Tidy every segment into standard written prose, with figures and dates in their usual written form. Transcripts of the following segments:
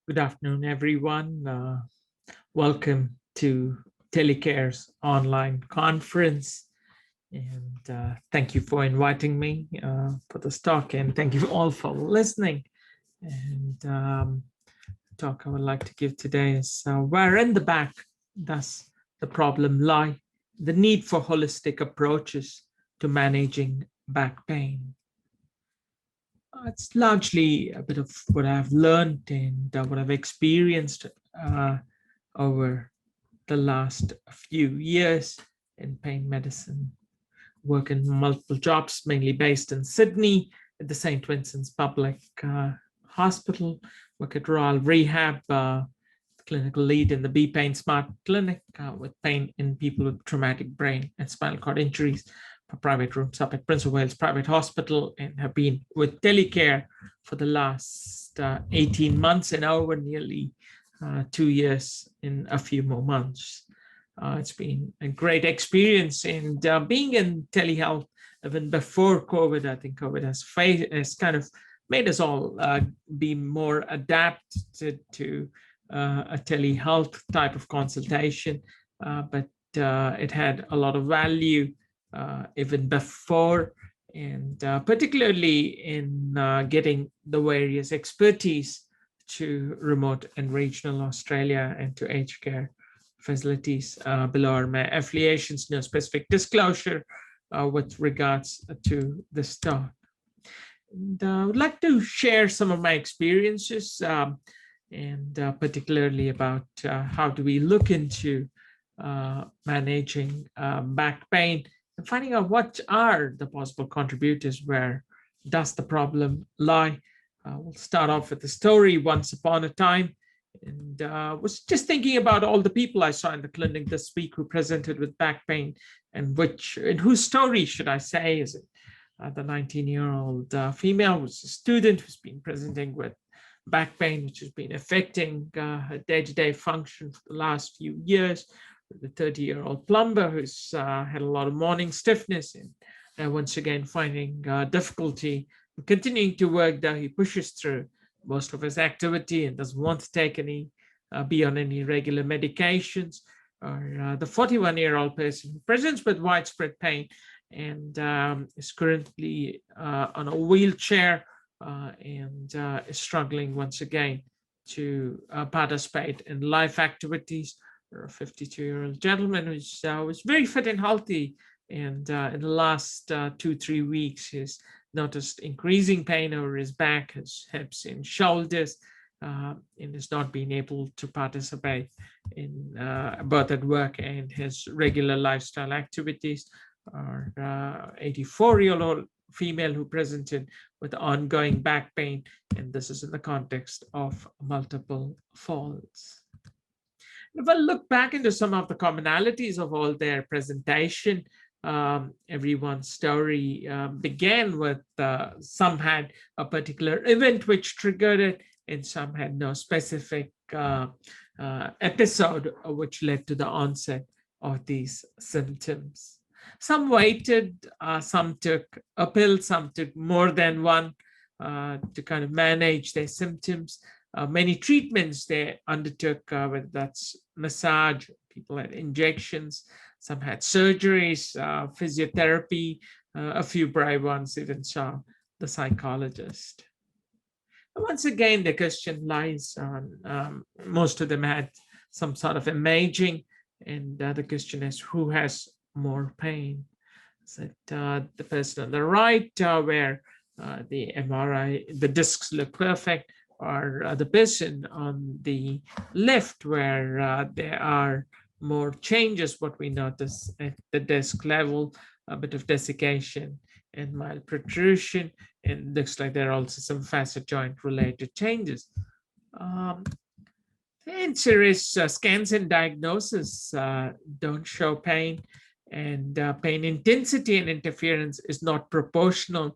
Good afternoon, everyone. Welcome to Telecare's online conference. And thank you for inviting me for this talk. And thank you all for listening. And the talk I would like to give today is where in the back does the problem lie? The need for holistic approaches to managing back pain. It's largely a bit of what I've learned and what I've experienced over the last few years in pain medicine. Work in multiple jobs, mainly based in Sydney at the St. Vincent's Public Hospital. Work at Royal Rehab, clinical lead in the Be Pain Smart Clinic with pain in people with traumatic brain and spinal cord injuries. Private rooms up at Prince of Wales Private Hospital, and have been with Telecare for the last 18 months and over nearly 2 years in a few more months. It's been a great experience, and being in telehealth even before COVID, I think COVID has kind of made us all be more adapted to a telehealth type of consultation, but it had a lot of value even before, and particularly in getting the various expertise to remote and regional Australia and to aged care facilities. Below are my affiliations, no specific disclosure with regards to this talk. And I would like to share some of my experiences and particularly about how do we look into managing back pain and finding out what are the possible contributors, where does the problem lie. We'll start off with the story. Once upon a time, and was just thinking about all the people I saw in the clinic this week who presented with back pain, and whose story should I say? Is it the 19-year-old female who's a student who's been presenting with back pain, which has been affecting her day-to-day function for the last few years? The 30-year-old plumber who's had a lot of morning stiffness and once again finding difficulty continuing to work, though he pushes through most of his activity and doesn't want to take be on any regular medications. Or the 41-year-old person who presents with widespread pain and is currently on a wheelchair and is struggling once again to participate in life activities. Or a 52-year-old gentleman who's was very fit and healthy, and in the last 2-3 weeks he's noticed increasing pain over his back, his hips and shoulders, and has not been able to participate in both at work and his regular lifestyle activities. Or 84-year-old female who presented with ongoing back pain, and this is in the context of multiple falls. If I look back into some of the commonalities of all their presentation, everyone's story began with some had a particular event which triggered it, and some had no specific episode which led to the onset of these symptoms. Some waited, some took a pill, some took more than one to kind of manage their symptoms. Many treatments they undertook, whether that's massage, people had injections, some had surgeries, physiotherapy, a few brave ones even saw the psychologist. And once again, the question lies on most of them had some sort of imaging, and the question is who has more pain? Is it the person on the right where the MRI, the discs look perfect, or the person on the left where there are more changes, what we notice at the disc level, a bit of desiccation and mild protrusion, and looks like there are also some facet joint related changes. The answer is scans and diagnosis don't show pain, and pain intensity and interference is not proportional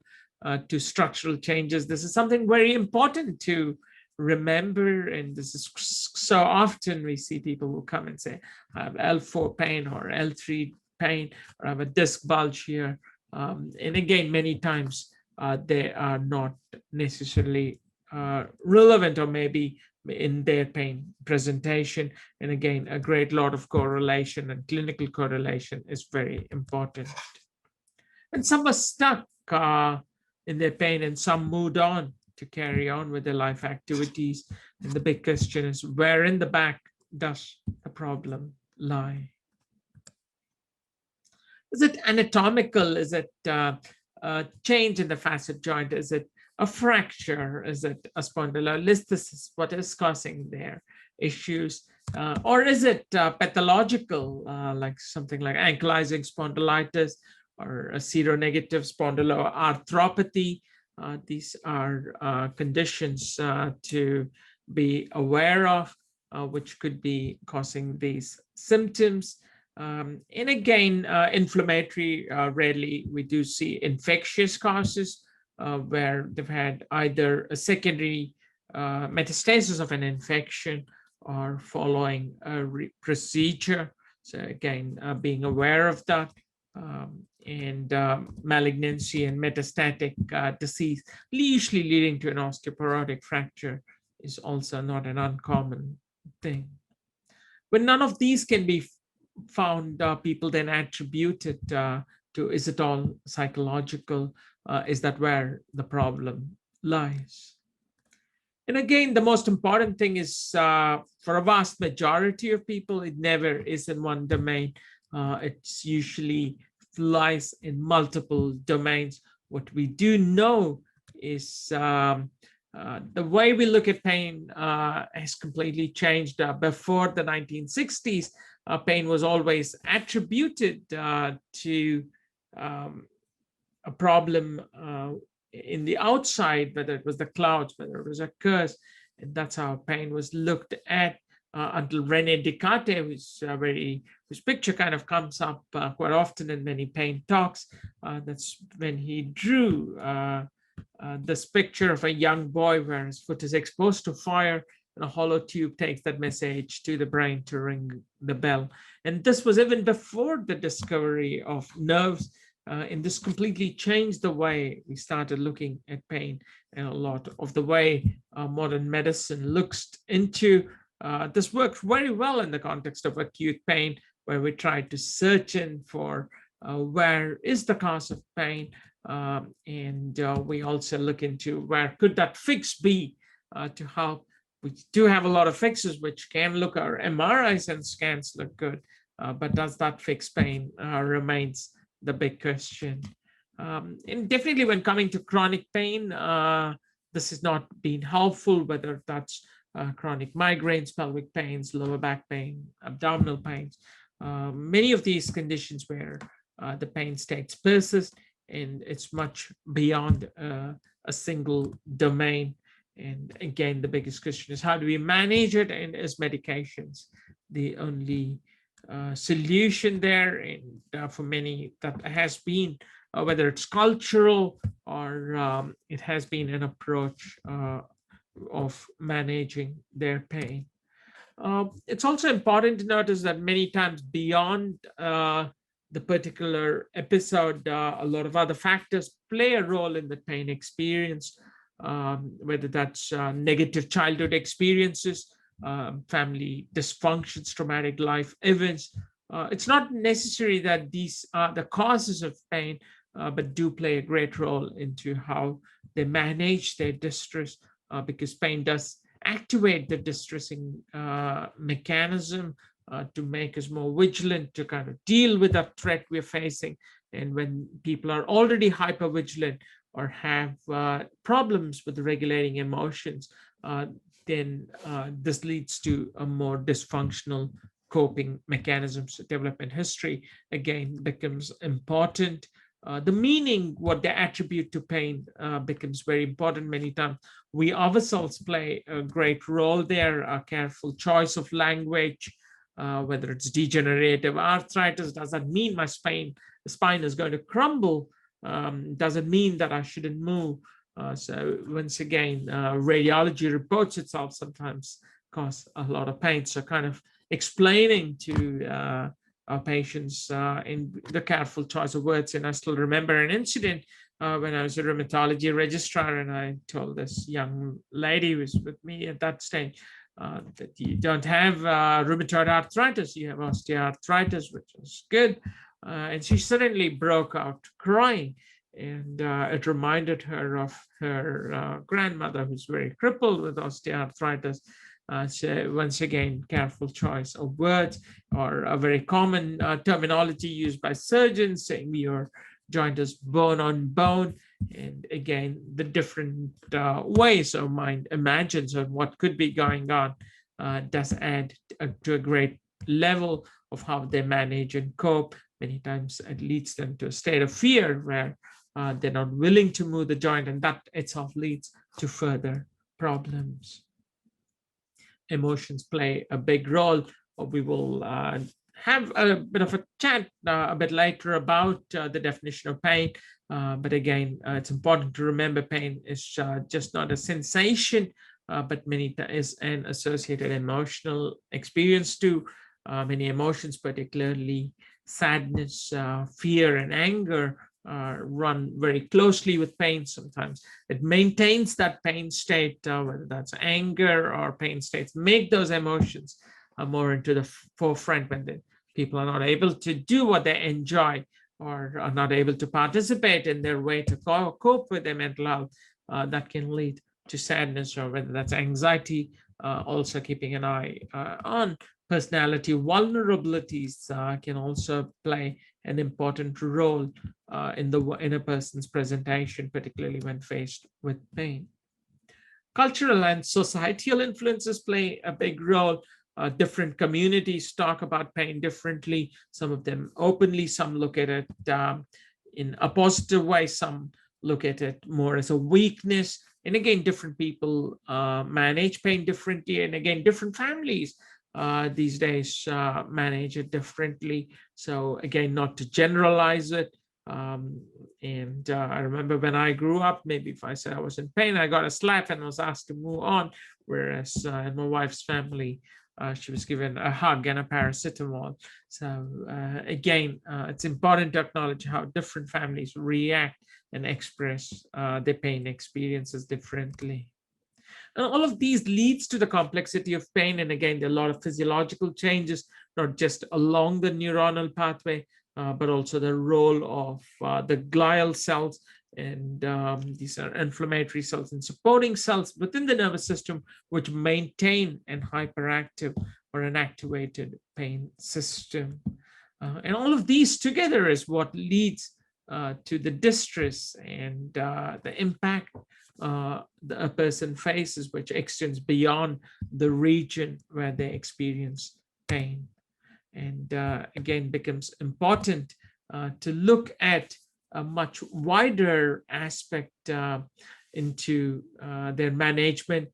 to structural changes. This is something very important to remember, and this is so often we see people who come and say, I have L4 pain or L3 pain, or I have a disc bulge here. And again, many times they are not necessarily relevant, or maybe in their pain presentation. And again, a great lot of correlation and clinical correlation is very important. And some are stuck in their pain, and some moved on to carry on with their life activities. And the big question is, where in the back does the problem lie? Is it anatomical? Is it a change in the facet joint? Is it a fracture? Is it a spondylolisthesis? What is causing their issues? Or is it pathological, like something like ankylosing spondylitis or a seronegative spondyloarthropathy? These are conditions to be aware of, which could be causing these symptoms. And again, inflammatory, rarely we do see infectious causes where they've had either a secondary metastasis of an infection or following a procedure. So again, being aware of that. And malignancy and metastatic disease, usually leading to an osteoporotic fracture, is also not an uncommon thing. When none of these can be found, people then attribute it to, is it all psychological? Is that where the problem lies? And again, the most important thing is for a vast majority of people, it never is in one domain. It's usually lies in multiple domains. What we do know is the way we look at pain has completely changed. Before the 1960s, pain was always attributed to a problem in the outside, whether it was the clouds, whether it was a curse. And that's how pain was looked at until Rene Descartes, whose picture kind of comes up quite often in many pain talks. That's when he drew this picture of a young boy where his foot is exposed to fire and a hollow tube takes that message to the brain to ring the bell. And this was even before the discovery of nerves. And this completely changed the way we started looking at pain, and a lot of the way modern medicine looks into. This works very well in the context of acute pain, where we try to search in for where is the cause of pain. And we also look into where could that fix be to help. We do have a lot of fixes which can look, our MRIs and scans look good, but does that fix pain remains the big question. And definitely when coming to chronic pain, this has not been helpful, whether that's chronic migraines, pelvic pains, lower back pain, abdominal pains. Many of these conditions where the pain states persist, and it's much beyond a single domain. And again, the biggest question is, how do we manage it? And is medications the only solution there? And for many, that has been, whether it's cultural or it has been an approach of managing their pain. It's also important to notice that many times beyond the particular episode, a lot of other factors play a role in the pain experience, whether that's negative childhood experiences, family dysfunctions, traumatic life events. It's not necessary that these are the causes of pain, but do play a great role into how they manage their distress, because pain does activate the distressing mechanism to make us more vigilant, to kind of deal with that threat we're facing. And when people are already hypervigilant or have problems with regulating emotions, then this leads to a more dysfunctional coping mechanisms. Development history, again, becomes important. The meaning, what they attribute to pain, becomes very important many times. We ourselves play a great role there, a careful choice of language, whether it's degenerative arthritis. Does that mean my spine is going to crumble? Does it mean that I shouldn't move? So once again, radiology reports itself sometimes cause a lot of pain. So kind of explaining to our patients in the careful choice of words. And I still remember an incident when I was a rheumatology registrar, and I told this young lady who was with me at that stage that you don't have rheumatoid arthritis, you have osteoarthritis, which is good. And she suddenly broke out crying. And it reminded her of her grandmother, who's very crippled with osteoarthritis. So once again, careful choice of words, or a very common terminology used by surgeons saying your joint is bone on bone. And again, the different ways our mind imagines of what could be going on does add to a great level of how they manage and cope. Many times it leads them to a state of fear where they're not willing to move the joint, and that itself leads to further problems. Emotions play a big role. We will have a bit of a chat a bit later about the definition of pain. But again, it's important to remember pain is just not a sensation, but many is an associated emotional experience too. Many emotions, particularly sadness, fear, and anger, run very closely with pain. Sometimes it maintains that pain state, whether that's anger or pain states, make those emotions more into the forefront when people are not able to do what they enjoy, or are not able to participate in their way to cope with their mental health. That can lead to sadness, or whether that's anxiety. Also keeping an eye on personality vulnerabilities can also play an important role in a person's presentation, particularly when faced with pain. Cultural and societal influences play a big role. Different communities talk about pain differently. Some of them openly, some look at it in a positive way, some look at it more as a weakness. And again, different people manage pain differently. And again, different families these days manage it differently. So again, not to generalize it. Um, and I remember when I grew up, maybe if I said I was in pain, I got a slap and was asked to move on. Whereas in my wife's family, she was given a hug and a paracetamol. So again, it's important to acknowledge how different families react and express their pain experiences differently. And all of these leads to the complexity of pain. And again, there are a lot of physiological changes, not just along the neuronal pathway, but also the role of the glial cells. And these are inflammatory cells and supporting cells within the nervous system, which maintain an hyperactive or an activated pain system. And all of these together is what leads to the distress and the impact a person faces, which extends beyond the region where they experience pain. And again, becomes important to look at a much wider aspect into their management,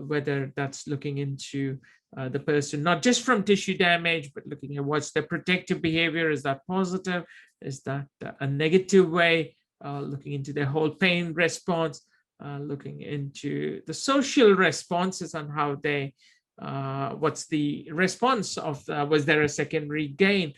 whether that's looking into the person, not just from tissue damage, but looking at what's their protective behavior. Is that positive? Is that a negative way? Looking into their whole pain response, looking into the social responses on how they, what's the response of, was there a secondary gain?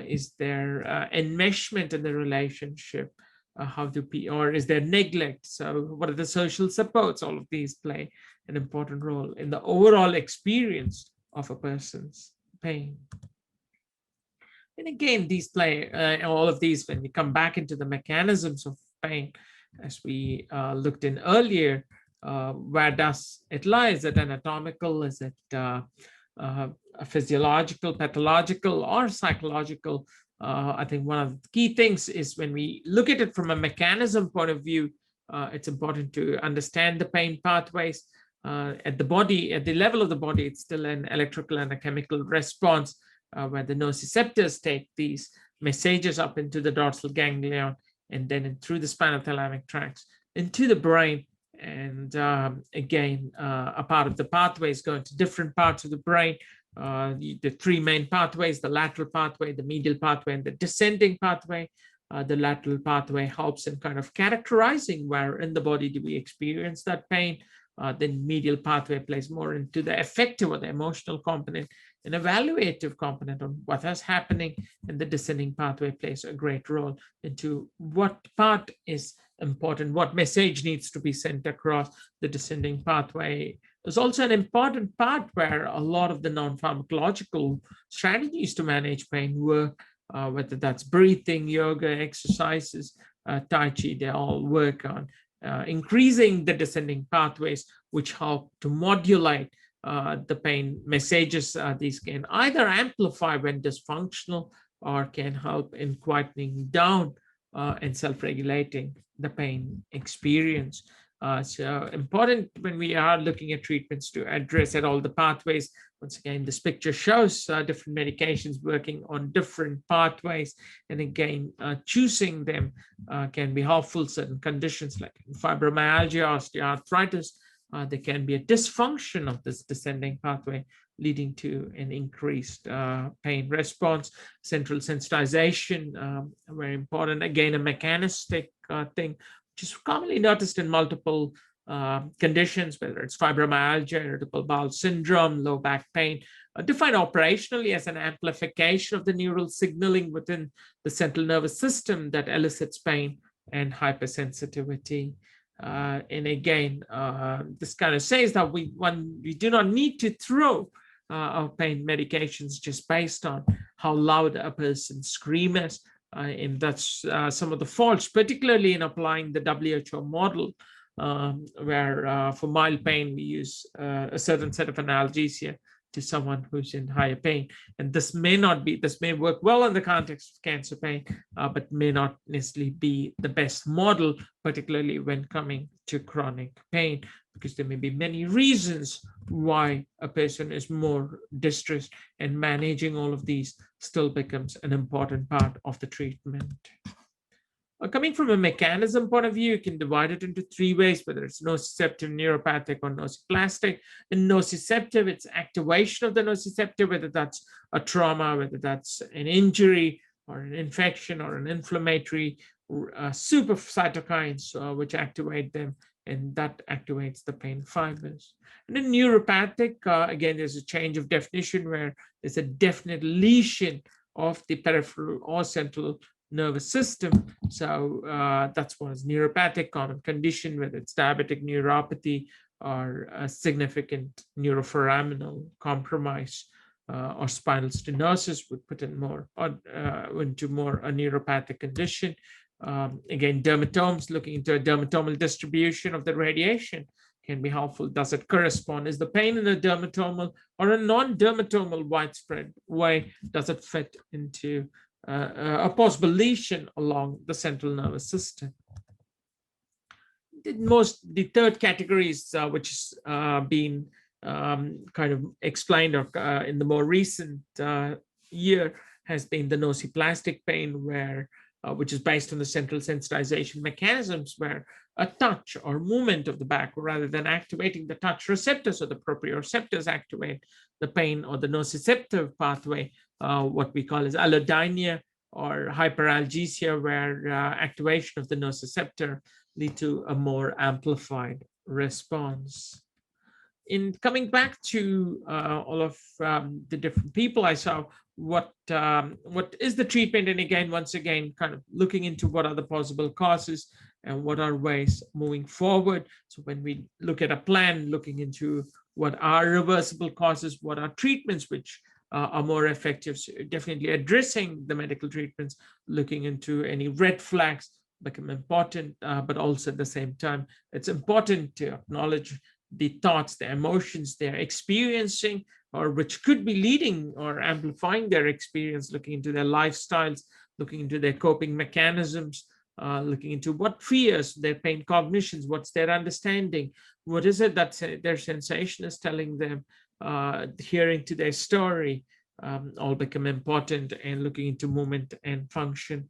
Is there enmeshment in the relationship? How do people, or is there neglect? So what are the social supports? All of these play an important role in the overall experience of a person's pain. And again, these play, all of these, when we come back into the mechanisms of pain, as we looked in earlier, where does it lie? Is it anatomical? Is it physiological, pathological, or psychological? I think one of the key things is when we look at it from a mechanism point of view, it's important to understand the pain pathways. At the body, at the level of the body, it's still an electrical and a chemical response where the nociceptors take these messages up into the dorsal ganglion and then through the spinal thalamic tracts into the brain. And again, a part of the pathways going to different parts of the brain. The three main pathways, the lateral pathway, the medial pathway, and the descending pathway. The lateral pathway helps in kind of characterizing where in the body do we experience that pain. Then medial pathway plays more into the affective or the emotional component, an evaluative component on what is happening, and the descending pathway plays a great role into what part is important. What message needs to be sent across the descending pathway is also an important part where a lot of the non-pharmacological strategies to manage pain work, whether that's breathing, yoga, exercises, Tai Chi, they all work on increasing the descending pathways, which help to modulate the pain messages. These can either amplify when dysfunctional or can help in quietening down and self-regulating the pain experience. So important when we are looking at treatments to address at all the pathways. Once again, this picture shows different medications working on different pathways. And again, choosing them can be helpful. Certain conditions like fibromyalgia, osteoarthritis, there can be a dysfunction of this descending pathway, leading to an increased pain response. Central sensitization, very important. Again, a mechanistic thing, which is commonly noticed in multiple conditions, whether it's fibromyalgia, irritable bowel syndrome, low back pain, defined operationally as an amplification of the neural signaling within the central nervous system that elicits pain and hypersensitivity. And again, this kind of says that we do not need to throw our pain medications just based on how loud a person screams. And that's some of the faults, particularly in applying the WHO model, where for mild pain, we use a certain set of analgesia to someone who's in higher pain. And this may work well in the context of cancer pain, but may not necessarily be the best model, particularly when coming to chronic pain, because there may be many reasons why a person is more distressed, and managing all of these still becomes an important part of the treatment. Coming from a mechanism point of view, you can divide it into three ways, whether it's nociceptive, neuropathic, or nociplastic. In nociceptive, it's activation of the nociceptor, whether that's a trauma, whether that's an injury or an infection or an inflammatory super cytokines, which activate them, and that activates the pain fibers. And in neuropathic, again, there's a change of definition where there's a definite lesion of the peripheral or central nervous system. So that's what is neuropathic, common condition, whether it's diabetic neuropathy or a significant neuroforaminal compromise or spinal stenosis would put in more into more a neuropathic condition. Again, dermatomes, looking into a dermatomal distribution of the radiation can be helpful. Does it correspond? Is the pain in a dermatomal or a non-dermatomal widespread way? Does it fit into a possible lesion along the central nervous system? The third category is which has been kind of explained or in the more recent year has been the nociplastic pain, where which is based on the central sensitization mechanisms, where a touch or movement of the back, rather than activating the touch receptors or the proprioceptors, activate the pain or the nociceptive pathway, what we call as allodynia or hyperalgesia, where activation of the nociceptor lead to a more amplified response. In coming back to all of the different people I saw, what is the treatment? And again, once again, kind of looking into what are the possible causes and what are ways moving forward. So when we look at a plan, looking into what are reversible causes, what are treatments which are more effective. So definitely addressing the medical treatments, looking into any red flags become important, but also at the same time, it's important to acknowledge the thoughts, the emotions they're experiencing, or which could be leading or amplifying their experience, looking into their lifestyles, looking into their coping mechanisms, looking into what fears, their pain cognitions, what's their understanding, what is it that their sensation is telling them, hearing to their story, all become important. And looking into movement and function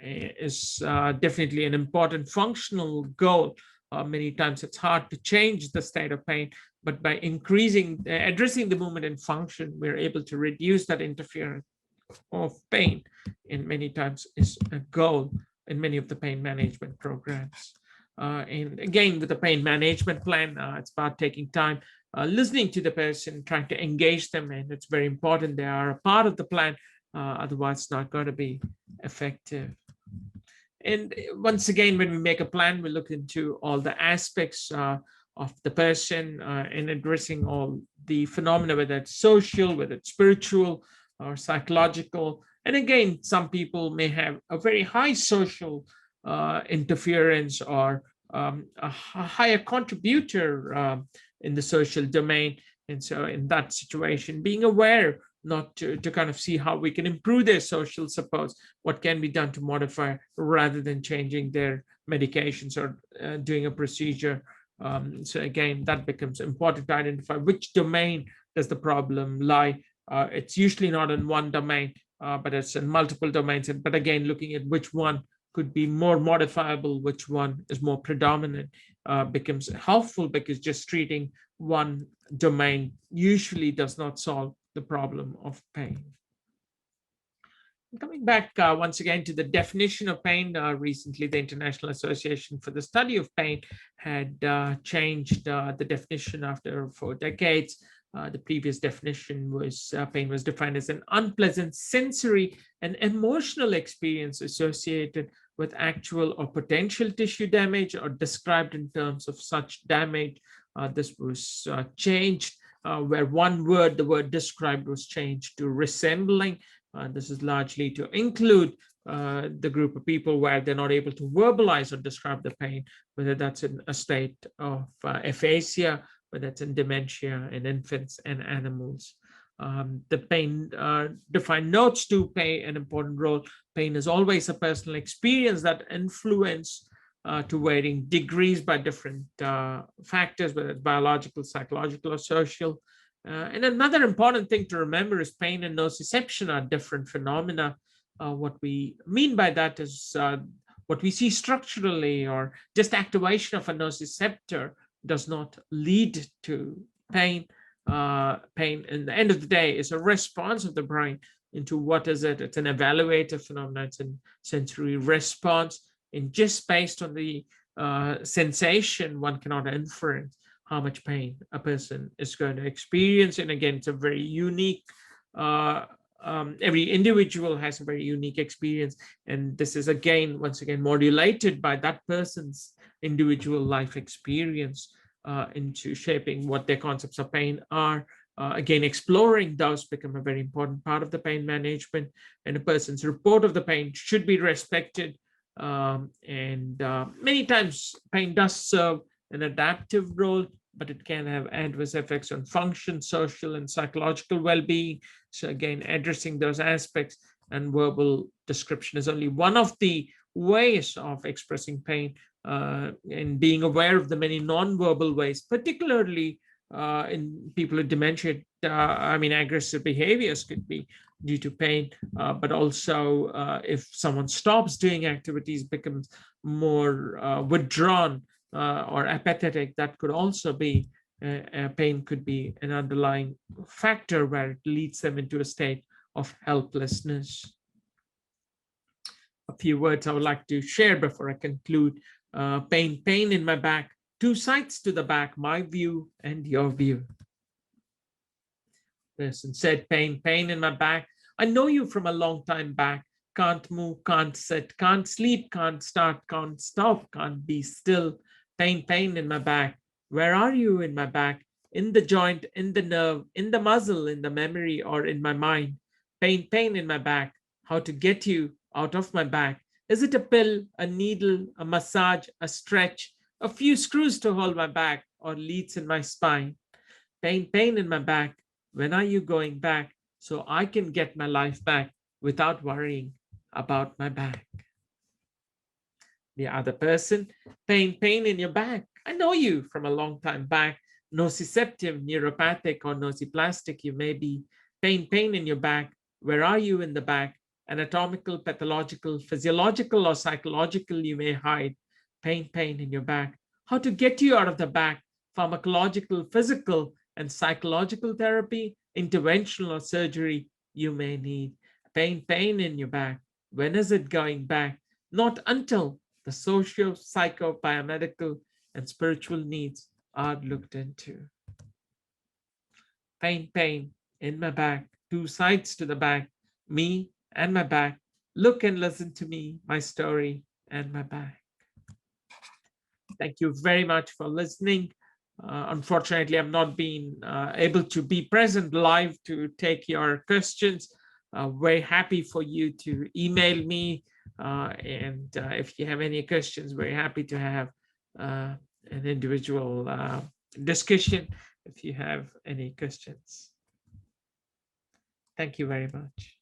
is definitely an important functional goal. Many times it's hard to change the state of pain, but by addressing the movement and function, we're able to reduce that interference of pain, and many times is a goal in many of the pain management programs. And again, with the pain management plan, it's about taking time, listening to the person, trying to engage them, and it's very important they are a part of the plan, otherwise it's not going to be effective. And once again, when we make a plan, we look into all the aspects of the person in addressing all the phenomena, whether it's social, whether it's spiritual or psychological. And again, some people may have a very high social interference or a higher contributor in the social domain. And so in that situation, being aware not to kind of see how we can improve their social support, what can be done to modify rather than changing their medications or doing a procedure. So again, that becomes important to identify which domain does the problem lie. It's usually not in one domain, but it's in multiple domains. But again, looking at which one could be more modifiable, which one is more predominant, becomes helpful, because just treating one domain usually does not solve the problem of pain. Coming back once again to the definition of pain, recently the International Association for the Study of Pain had changed the definition after 4 decades. The previous definition was pain was defined as an unpleasant sensory and emotional experience associated with actual or potential tissue damage, or described in terms of such damage. This was changed where one word, the word described, was changed to resembling. This is largely to include the group of people where they're not able to verbalize or describe the pain, whether that's in a state of aphasia, whether it's in dementia in infants and animals. The pain defined notes to play an important role. Pain is always a personal experience that influence to varying degrees by different factors, whether it's biological, psychological, or social. And another important thing to remember is pain and nociception are different phenomena. What we mean by that is what we see structurally, or just activation of a nociceptor does not lead to pain. Pain, in the end of the day, is a response of the brain into what is it? It's an evaluative phenomenon. It's a sensory response. And just based on the sensation, one cannot inference how much pain a person is going to experience. And again, it's a very unique, every individual has a very unique experience. And this is again, once again, modulated by that person's individual life experience into shaping what their concepts of pain are. Again, exploring those become a very important part of the pain management, and a person's report of the pain should be respected. And many times pain does serve an adaptive role, but it can have adverse effects on function, social, and psychological well-being. So again, addressing those aspects, and verbal description is only one of the ways of expressing pain, and being aware of the many non-verbal ways, particularly in people with dementia. Aggressive behaviors could be due to pain, but also if someone stops doing activities, becomes more withdrawn or apathetic, that could also be pain could be an underlying factor where it leads them into a state of helplessness. A few words I would like to share before I conclude. Pain in my back, two sides to the back, my view and your view. Person said, pain in my back. I know you from a long time back. Can't move, can't sit, can't sleep, can't start, can't stop, can't be still. Pain in my back. Where are you in my back? In the joint, in the nerve, in the muscle, in the memory, or in my mind? Pain in my back. How to get you out of my back? Is it a pill, a needle, a massage, a stretch, a few screws to hold my back, or leads in my spine? Pain in my back. When are you going back so I can get my life back without worrying about my back? The other person, pain in your back. I know you from a long time back. Nociceptive, neuropathic, or nociplastic you may be. Pain in your back. Where are you in the back? Anatomical, pathological, physiological, or psychological you may hide. Pain in your back. How to get you out of the back? Pharmacological, physical, and psychological therapy, interventional, or surgery you may need. Pain in your back. When is it going back? Not until the social, psycho, biomedical, and spiritual needs are looked into. Pain in my back, two sides to the back, me and my back. Look and listen to me, my story. and my back. Thank you very much for listening. Unfortunately, I've not been able to be present live to take your questions. Very happy for you to email me. And if you have any questions, very happy to have an individual discussion if you have any questions. Thank you very much.